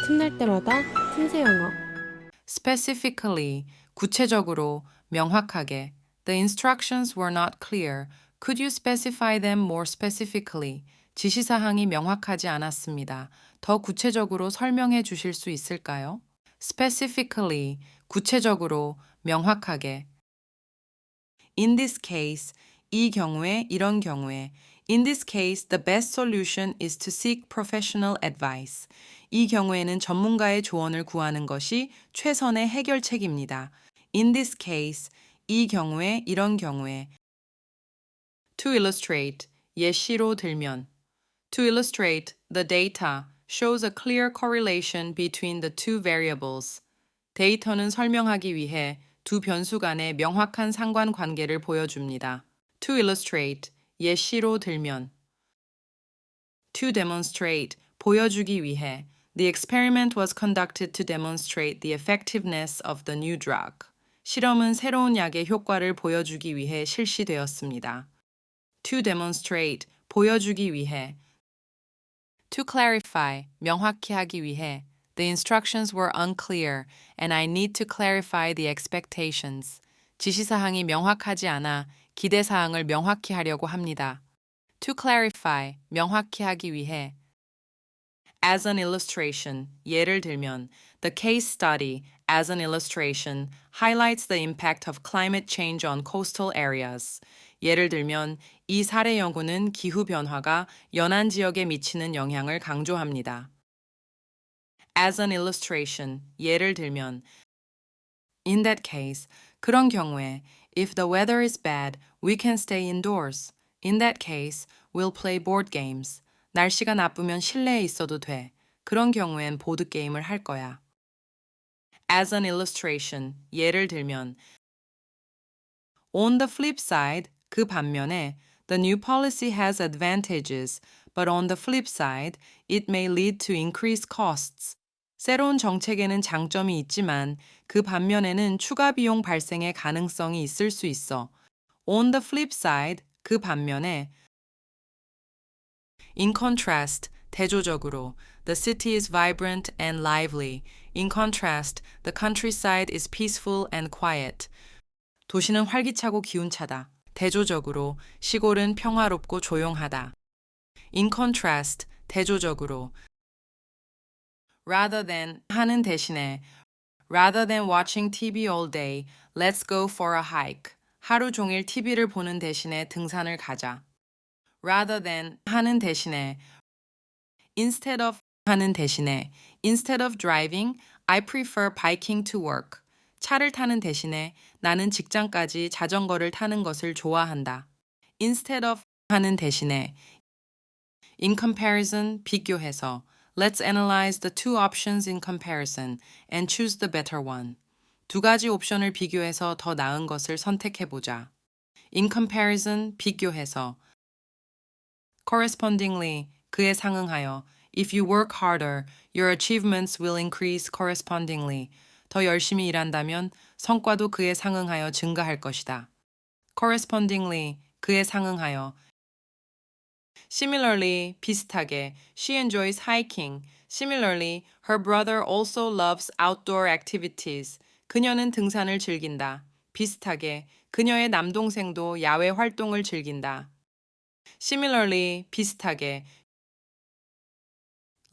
틈날 때마다 틈새 영어. Specifically, 구체적으로, 명확하게. The instructions were not clear. Could you specify them more specifically? 지시사항이 명확하지 않았습니다. 더 구체적으로 설명해 주실 수 있을까요? Specifically, 구체적으로, 명확하게. In this case, 이 경우에, 이런 경우에. In this case, the best solution is to seek professional advice. 이 경우에는 전문가의 조언을 구하는 것이 최선의 해결책입니다. In this case, 이 경우에, 이런 경우에. To illustrate, 예시로 들면. To illustrate, the data shows a clear correlation between the two variables. 데이터는 설명하기 위해 두 변수 간의 명확한 상관관계를 보여줍니다. To illustrate, 예시로 들면. To demonstrate, 보여주기 위해. The experiment was conducted to demonstrate the effectiveness of the new drug. 실험은 새로운 약의 효과를 보여주기 위해 실시되었습니다. To demonstrate, 보여주기 위해. To clarify, 명확히 하기 위해. The instructions were unclear and I need to clarify the expectations. 지시사항이 명확하지 않아 기대사항을 명확히 하려고 합니다. To clarify, 명확히 하기 위해. As an illustration, 예를 들면, the case study, as an illustration, highlights the impact of climate change on coastal areas. 예를 들면, 이 사례 연구는 기후 변화가 연안 지역에 미치는 영향을 강조합니다. As an illustration, 예를 들면, in that case, 그런 경우에, if the weather is bad, we can stay indoors. In that case, we'll play board games. 날씨가 나쁘면 실내에 있어도 돼. 그런 경우엔 보드게임을 할 거야. As an illustration, 예를 들면, on the flip side, 그 반면에, the new policy has advantages, but on the flip side, it may lead to increased costs. 새로운 정책에는 장점이 있지만 그 반면에는 추가 비용 발생의 가능성이 있을 수 있어. On the flip side, 그 반면에. In contrast, 대조적으로, the city is vibrant and lively. In contrast, the countryside is peaceful and quiet. 도시는 활기차고 기운차다. 대조적으로, 시골은 평화롭고 조용하다. In contrast, 대조적으로. Rather than 하는 대신에 Rather than watching TV all day, let's go for a hike. 하루 종일 TV를 보는 대신에 등산을 가자. Rather than 하는 대신에 Instead of 하는 대신에 Instead of driving, I prefer biking to work. 차를 타는 대신에 나는 직장까지 자전거를 타는 것을 좋아한다. Instead of 하는 대신에 In comparison, 비교해서 Let's analyze the two options in comparison and choose the better one. 두 가지 옵션을 비교해서 더 나은 것을 선택해보자. In comparison, 비교해서. Correspondingly, 그에 상응하여. If you work harder, your achievements will increase correspondingly. 더 열심히 일한다면 성과도 그에 상응하여 증가할 것이다. Correspondingly, 그에 상응하여. Similarly, 비슷하게, she enjoys hiking. Similarly, her brother also loves outdoor activities. 그녀는 등산을 즐긴다. 비슷하게, 그녀의 남동생도 야외 활동을 즐긴다. Similarly, 비슷하게.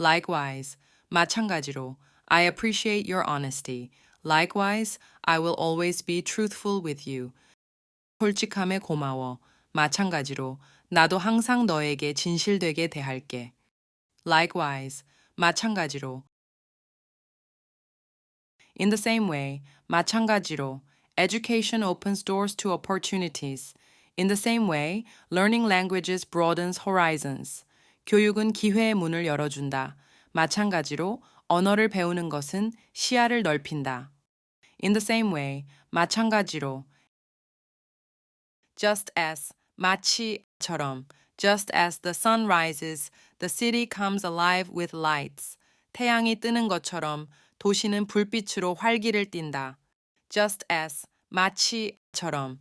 Likewise, 마찬가지로. I appreciate your honesty. Likewise, I will always be truthful with you. 솔직함에 고마워. 마찬가지로. 나도 항상 너에게 진실되게 대할게. Likewise, 마찬가지로. In the same way, 마찬가지로. Education opens doors to opportunities. In the same way, learning languages broadens horizons. 교육은 기회의 문을 열어준다. 마찬가지로, 언어를 배우는 것은 시야를 넓힌다. In the same way, 마찬가지로. Just as, 마치처럼. Just as the sun rises, the city comes alive with lights. 태양이 뜨는 것처럼 도시는 불빛으로 활기를 띈다. Just as, 마치처럼.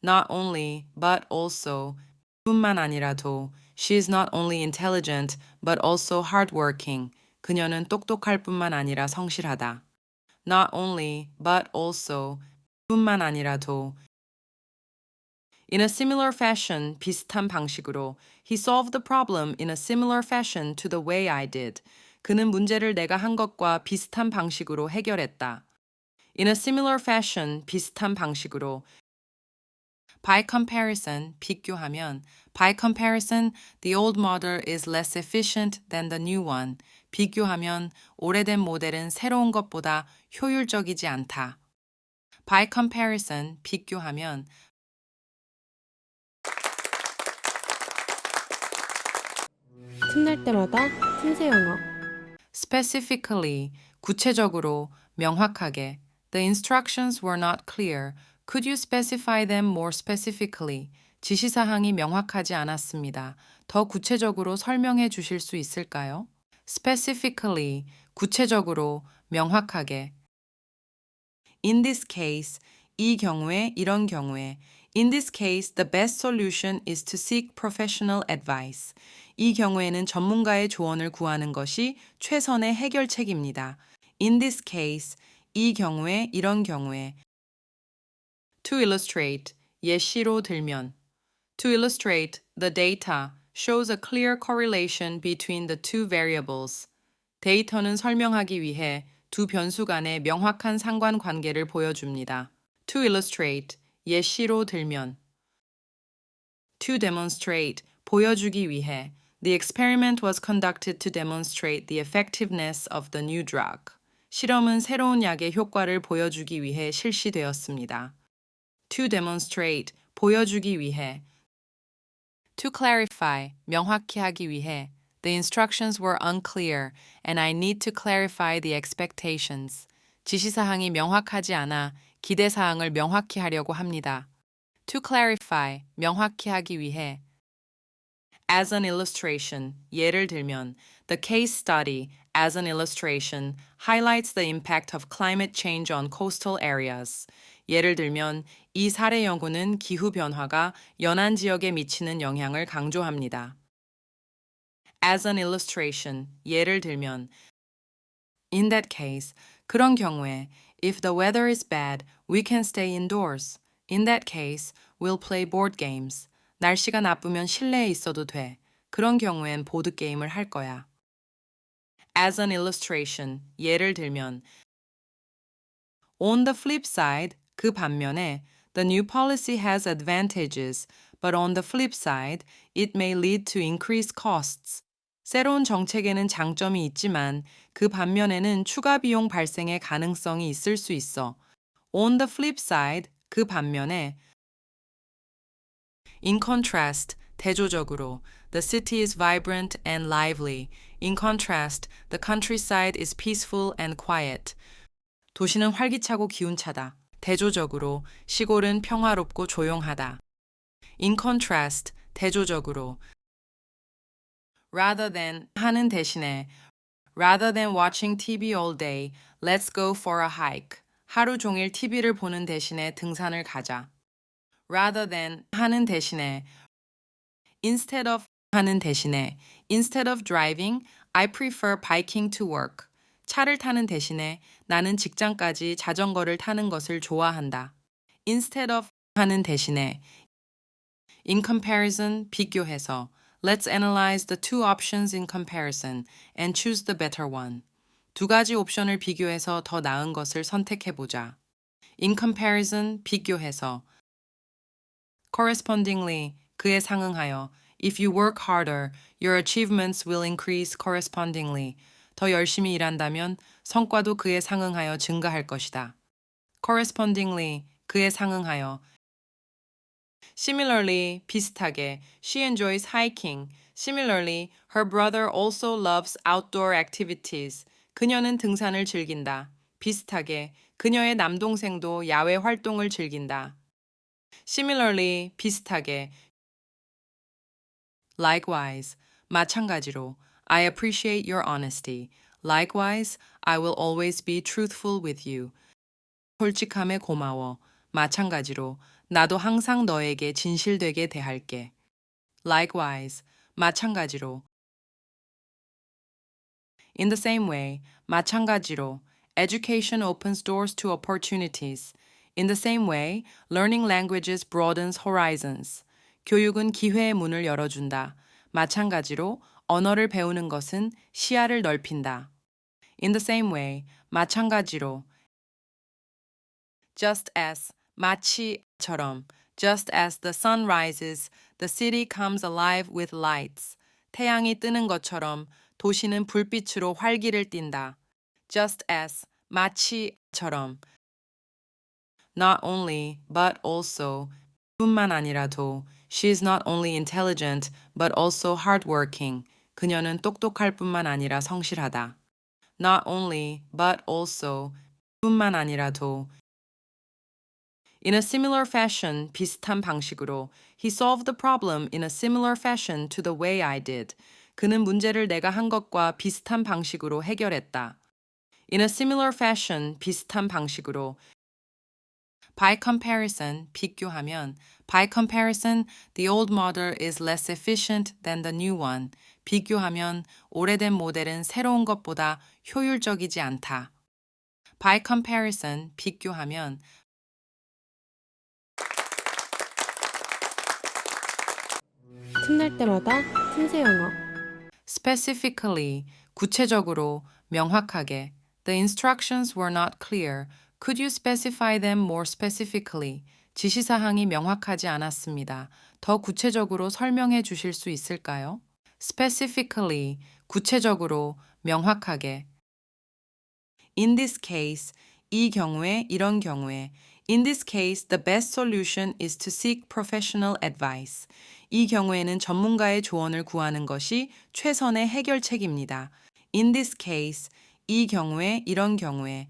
Not only, but also. 뿐만 아니라도. She is not only intelligent, but also hardworking. 그녀는 똑똑할 뿐만 아니라 성실하다. Not only, but also, 뿐만 아니라도. In a similar fashion, 비슷한 방식으로. He solved the problem in a similar fashion to the way I did. 그는 문제를 내가 한 것과 비슷한 방식으로 해결했다. In a similar fashion, 비슷한 방식으로. By comparison, 비교하면. By comparison, the old model is less efficient than the new one. 비교하면 오래된 모델은 새로운 것보다 효율적이지 않다. By comparison, 비교하면. 틈날 때마다 틈새 영어. Specifically, 구체적으로, 명확하게. The instructions were not clear. Could you specify them more specifically? 지시사항이 명확하지 않았습니다. 더 구체적으로 설명해 주실 수 있을까요? Specifically, 구체적으로, 명확하게. In this case, 이 경우에, 이런 경우에. In this case, the best solution is to seek professional advice. 이 경우에는 전문가의 조언을 구하는 것이 최선의 해결책입니다. In this case, 이 경우에, 이런 경우에. To illustrate, 예시로 들면. To illustrate, the data shows a clear correlation between the two variables. 데이터는 설명하기 위해 두 변수 간의 명확한 상관관계를 보여줍니다. To illustrate, 예시로 들면. To demonstrate, 보여주기 위해. The experiment was conducted to demonstrate the effectiveness of the new drug. 실험은 새로운 약의 효과를 보여주기 위해 실시되었습니다. To demonstrate, 보여주기 위해. To clarify, 명확히 하기 위해. The instructions were unclear and I need to clarify the expectations. 지시사항이 명확하지 않아 기대사항을 명확히 하려고 합니다. To clarify, 명확히 하기 위해. As an illustration, 예를 들면, the case study, as an illustration, highlights the impact of climate change on coastal areas. 예를 들면, 이 사례 연구는 기후변화가 연안 지역에 미치는 영향을 강조합니다. As an illustration, 예를 들면. In that case, 그런 경우에, if the weather is bad, we can stay indoors. In that case, we'll play board games. 날씨가 나쁘면 실내에 있어도 돼. 그런 경우엔 보드게임을 할 거야. As an illustration, 예를 들면. On the flip side, 그 반면에, the new policy has advantages, but on the flip side, it may lead to increased costs. 새로운 정책에는 장점이 있지만 그 반면에는 추가 비용 발생의 가능성이 있을 수 있어. On the flip side, 그 반면에. In contrast, 대조적으로, the city is vibrant and lively. In contrast, the countryside is peaceful and quiet. 도시는 활기차고 기운차다. 대조적으로, 시골은 평화롭고 조용하다. In contrast, 대조적으로. Rather than, 하는 대신에. Rather than watching TV all day, let's go for a hike. 하루 종일 TV를 보는 대신에 등산을 가자. Rather than, 하는 대신에. Instead of, 하는 대신에. Instead of driving, I prefer biking to work. 차를 타는 대신에 나는 직장까지 자전거를 타는 것을 좋아한다. Instead of, 하는 대신에. In comparison, 비교해서. Let's analyze the two options in comparison and choose the better one. 두 가지 옵션을 비교해서 더 나은 것을 선택해보자. In comparison, 비교해서. Correspondingly, 그에 상응하여. If you work harder, your achievements will increase correspondingly. 더 열심히 일한다면 성과도 그에 상응하여 증가할 것이다. Correspondingly, 그에 상응하여. Similarly, 비슷하게, she enjoys hiking. Similarly, her brother also loves outdoor activities. 그녀는 등산을 즐긴다. 비슷하게, 그녀의 남동생도 야외 활동을 즐긴다. Similarly, 비슷하게. Likewise, 마찬가지로. I appreciate your honesty. Likewise, I will always be truthful with you. 솔직함에 고마워. 마찬가지로. 나도 항상 너에게 진실되게 대할게. Likewise, 마찬가지로. In the same way, 마찬가지로, education opens doors to opportunities. In the same way, learning languages broadens horizons. 교육은 기회의 문을 열어준다. 마찬가지로, 언어를 배우는 것은 시야를 넓힌다. In the same way, 마찬가지로, just as, 마치처럼, just as the sun rises, the city comes alive with lights. 태양이 뜨는 것처럼 도시는 불빛으로 활기를 띈다. Just as, 마치처럼. Not only, but also, 뿐만 아니라도, she is not only intelligent, but also hardworking. 그녀는 똑똑할 뿐만 아니라 성실하다. Not only, but also, 뿐만 아니라도. In a similar fashion, 비슷한 방식으로, he solved the problem in a similar fashion to the way I did. 그는 문제를 내가 한 것과 비슷한 방식으로 해결했다. In a similar fashion, 비슷한 방식으로. By comparison, 비교하면. By comparison, the old model is less efficient than the new one. 비교하면 오래된 모델은 새로운 것보다 효율적이지 않다. By comparison, 비교하면. 틈날 때마다 틈새 영어. Specifically, 구체적으로, 명확하게. The instructions were not clear. Could you specify them more specifically? 지시사항이 명확하지 않았습니다. 더 구체적으로 설명해 주실 수 있을까요? Specifically, 구체적으로, 명확하게. In this case, 이 경우에, 이런 경우에. In this case, the best solution is to seek professional advice. 이 경우에는 전문가의 조언을 구하는 것이 최선의 해결책입니다. In this case, 이 경우에, 이런 경우에.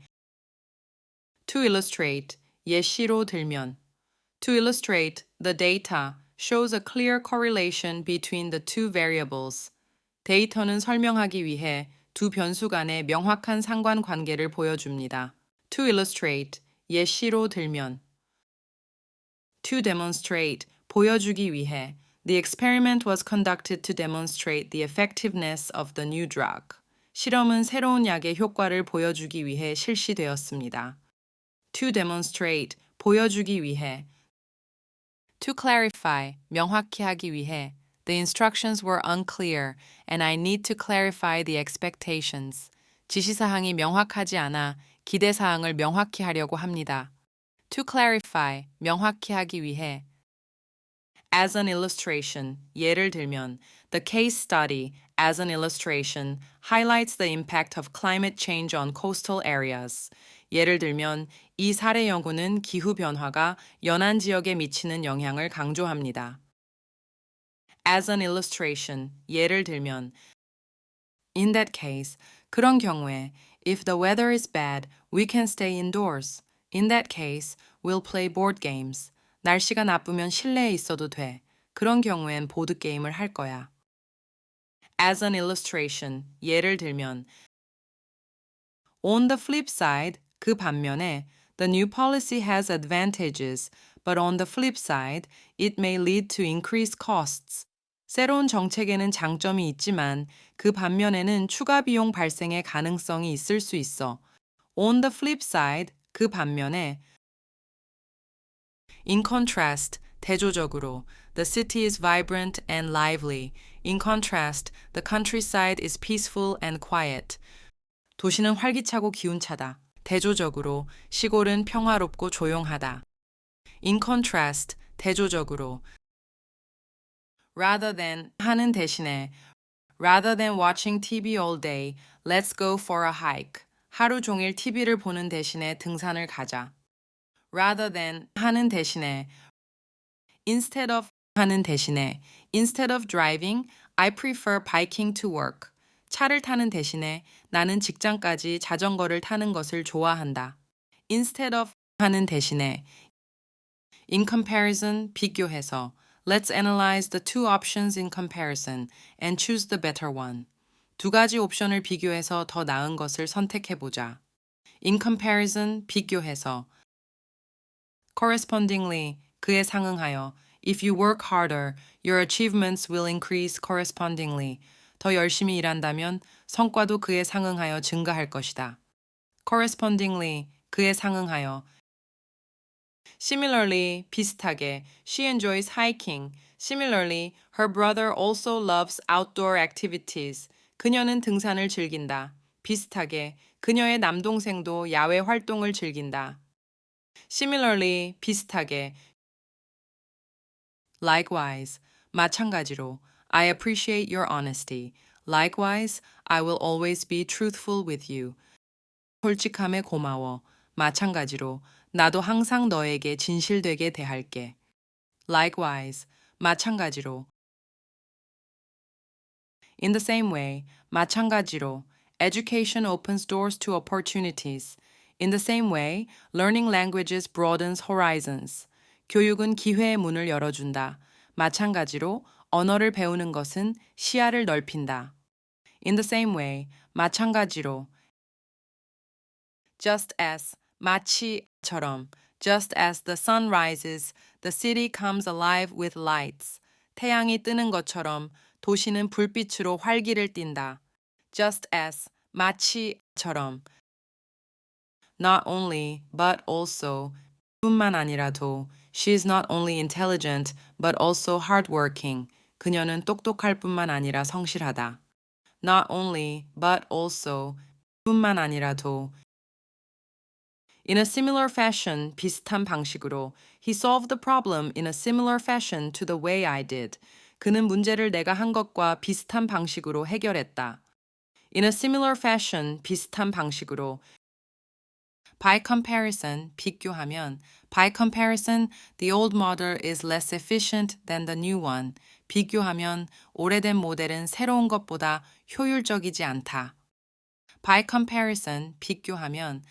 To illustrate, 예시로 들면. To illustrate, the data shows a clear correlation between the two variables. 데이터는 설명하기 위해 두 변수 간의 명확한 상관관계를 보여줍니다. To illustrate, 예시로 들면. To demonstrate, 보여주기 위해. The experiment was conducted to demonstrate the effectiveness of the new drug. 실험은 새로운 약의 효과를 보여주기 위해 실시되었습니다. To demonstrate, 보여주기 위해. To clarify, 명확히 하기 위해. The instructions were unclear, and I need to clarify the expectations. 지시사항이 명확하지 않아 기대사항을 명확히 하려고 합니다. To clarify, 명확히 하기 위해. As an illustration, 예를 들면, the case study, as an illustration, highlights the impact of climate change on coastal areas. 예를 들면, 이 사례 연구는 기후변화가 연안 지역에 미치는 영향을 강조합니다. As an illustration, 예를 들면. In that case, 그런 경우에, if the weather is bad, we can stay indoors. In that case, we'll play board games. 날씨가 나쁘면 실내에 있어도 돼. 그런 경우엔 보드게임을 할 거야. As an illustration, 예를 들면. On the flip side, 그 반면에, the new policy has advantages, but on the flip side, it may lead to increased costs. 새로운 정책에는 장점이 있지만 그 반면에는 추가 비용 발생의 가능성이 있을 수 있어. On the flip side, 그 반면에. In contrast, 대조적으로, the city is vibrant and lively. In contrast, the countryside is peaceful and quiet. 도시는 활기차고 기운차다. 대조적으로, 시골은 평화롭고 조용하다. In contrast, 대조적으로. Rather than, 하는 대신에. Rather than watching TV all day, let's go for a hike. 하루 종일 TV를 보는 대신에 등산을 가자. Rather than, 하는 대신에. Instead of, 하는 대신에. Instead of driving, I prefer biking to work. 차를 타는 대신에 나는 직장까지 자전거를 타는 것을 좋아한다. Instead of, 하는 대신에. In comparison, 비교해서. Let's analyze the two options in comparison and choose the better one. 두 가지 옵션을 비교해서 더 나은 것을 선택해보자. In comparison, 비교해서. Correspondingly, 그에 상응하여. If you work harder, your achievements will increase correspondingly. 더 열심히 일한다면 성과도 그에 상응하여 증가할 것이다. Correspondingly, 그에 상응하여. Similarly, 비슷하게, she enjoys hiking. Similarly, her brother also loves outdoor activities. 그녀는 등산을 즐긴다. 비슷하게, 그녀의 남동생도 야외 활동을 즐긴다. Similarly, 비슷하게. Likewise, 마찬가지로. I appreciate your honesty. Likewise, I will always be truthful with you. 솔직함에 고마워. 마찬가지로. 나도 항상 너에게 진실되게 대할게. Likewise, 마찬가지로. In the same way, 마찬가지로. Education opens doors to opportunities. In the same way, learning languages broadens horizons. 교육은 기회의 문을 열어준다. 마찬가지로, 언어를 배우는 것은 시야를 넓힌다. In the same way, 마찬가지로. Just as, 마치처럼. Just as the sun rises, the city comes alive with lights. 태양이 뜨는 것처럼 도시는 불빛으로 활기를 띈다. Just as, 마치처럼. Not only, but also. 뿐만 아니라도. She is not only intelligent, but also hardworking. 그녀는 똑똑할 뿐만 아니라 성실하다. Not only, but also. 뿐만 아니라도. In a similar fashion, 비슷한 방식으로. He solved the problem in a similar fashion to the way I did. 그는 문제를 내가 한 것과 비슷한 방식으로 해결했다. In a similar fashion, 비슷한 방식으로. By comparison, 비교하면. By comparison, the old model is less efficient than the new one. 비교하면 오래된 모델은 새로운 것보다 효율적이지 않다. By comparison, 비교하면